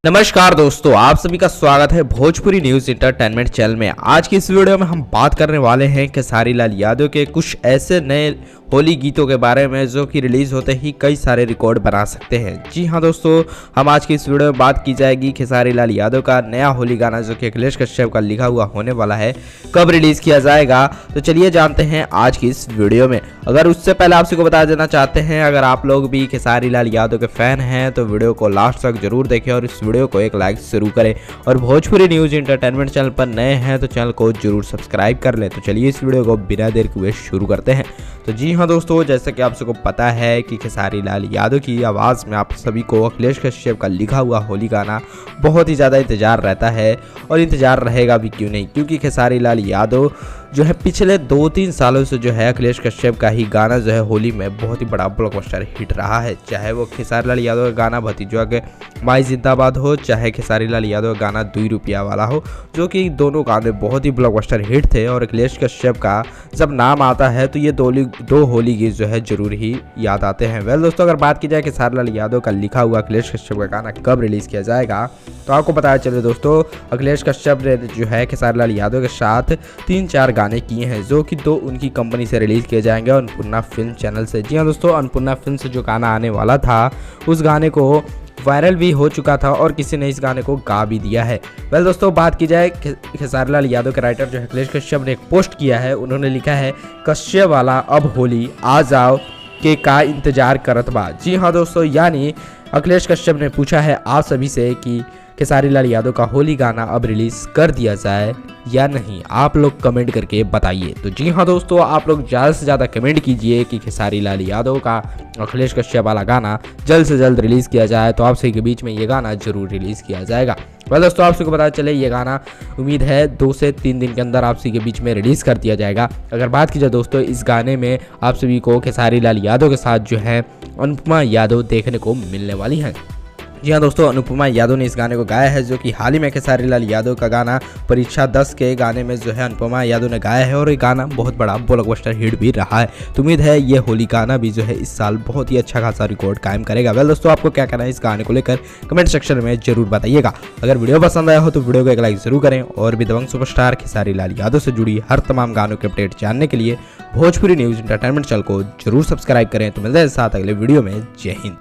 नमस्कार दोस्तों, आप सभी का स्वागत है भोजपुरी न्यूज इंटरटेनमेंट चैनल में। आज की इस वीडियो में हम बात करने वाले हैं खेसारी लाल यादव के कुछ ऐसे नए होली गीतों के बारे में जो कि रिलीज होते ही कई सारे रिकॉर्ड बना सकते हैं। जी हां दोस्तों, हम आज की इस वीडियो में बात की जाएगी खेसारी लाल यादव का नया होली गाना जो कि अखिलेश कश्यप का लिखा हुआ होने वाला है, कब रिलीज किया जाएगा। तो चलिए जानते हैं आज की इस वीडियो में। अगर उससे पहले आप सबको बता देना चाहते हैं, अगर आप लोग भी खेसारी लाल यादव के फैन हैं तो वीडियो को लास्ट तक जरूर देखें और इस वीडियो को एक लाइक जरूर करें। और भोजपुरी न्यूज इंटरटेनमेंट चैनल पर नए हैं तो चैनल को जरूर सब्सक्राइब कर लें। तो चलिए इस वीडियो को बिना देर किए शुरू करते हैं। तो जी हाँ दोस्तों, जैसे कि आप सबको पता है कि खेसारी लाल यादव की आवाज़ में आप सभी को अखिलेश कश्यप का लिखा हुआ होली गाना बहुत ही ज़्यादा इंतजार रहता है और इंतजार रहेगा भी क्यों नहीं, क्योंकि खेसारी लाल यादव जो है पिछले 2-3 सालों से जो है अखिलेश कश्यप का ही गाना जो है होली में बहुत ही बड़ा ब्लॉकबस्टर हिट रहा है। चाहे वो खेसारी लाल यादव का गाना भतीजवा के माई जिंदाबाद हो, चाहे खेसारी लाल यादव का गाना 2 रुपया वाला हो, जो कि दोनों गाने बहुत ही ब्लॉकबस्टर हिट थे। और अखिलेश कश्यप का जब नाम आता है तो ये दो होली गीत जो है जरूर ही याद आते हैं। वेल दोस्तों, अगर बात की जाए खेसारी लाल यादव का लिखा हुआ अखिलेश कश्यप का गाना कब रिलीज़ किया जाएगा, तो आपको पता चले दोस्तों, अखिलेश कश्यप ने जो है खेसारी लाल यादव के साथ 3-4 गाने किए हैं जो कि 2 उनकी कंपनी से रिलीज़ किए जाएंगे अन्नपूर्णा फिल्म चैनल से। जी हाँ दोस्तों, अन्नपूर्णा फिल्म से जो गाना आने वाला था उस गाने को वायरल भी हो चुका था और किसी ने इस गाने को गा भी दिया है। वेल दोस्तों, बात की जाए खेसारी लाल यादव के राइटर जो है अखिलेश कश्यप ने एक पोस्ट किया है। उन्होंने लिखा है, कश्यप वाला अब होली आ जाओ के का इंतजार करत बा। जी हाँ दोस्तों, यानी अखिलेश कश्यप ने पूछा है आप सभी से कि खेसारी लाल यादव का होली गाना अब रिलीज कर दिया जाए या नहीं, आप लोग कमेंट करके बताइए। तो जी हाँ दोस्तों, आप लोग ज़्यादा से ज़्यादा कमेंट कीजिए कि खेसारी लाल यादव का अखिलेश कश्यप वाला गाना जल्द से जल्द रिलीज़ किया जाए, तो आप सभी के बीच में ये गाना जरूर रिलीज़ किया जाएगा। वेल दोस्तों, आप सबको पता चले ये गाना उम्मीद है 2 से 3 दिन के अंदर आप सभी के बीच में रिलीज़ कर दिया जाएगा। अगर बात की जाए दोस्तों, इस गाने में आप सभी को खेसारी लाल यादव के साथ जो है अनुपमा यादव देखने को मिलने वाली हैं। जी हाँ दोस्तों, अनुपमा यादव ने इस गाने को गाया है, जो कि हाल ही में खेसारी लाल यादव का गाना परीक्षा 10 के गाने में जो है अनुपमा यादव ने गाया है और ये गाना बहुत बड़ा ब्लॉकबस्टर हिट भी रहा है। तो उम्मीद है ये होली गाना भी जो है इस साल बहुत ही अच्छा खासा रिकॉर्ड कायम करेगा। वेल दोस्तों, आपको क्या कहना है इस गाने को लेकर कमेंट सेक्शन में जरूर बताइएगा। अगर वीडियो पसंद आया हो तो वीडियो को एक लाइक जरूर करें और भी दबंग सुपरस्टार खेसारी लाल यादव से जुड़ी हर तमाम गानों के अपडेट जानने के लिए भोजपुरी न्यूज इंटरटेनमेंट चैनल को जरूर सब्सक्राइब करें। तो मिलते हैं साथ अगले वीडियो में। जय हिंद।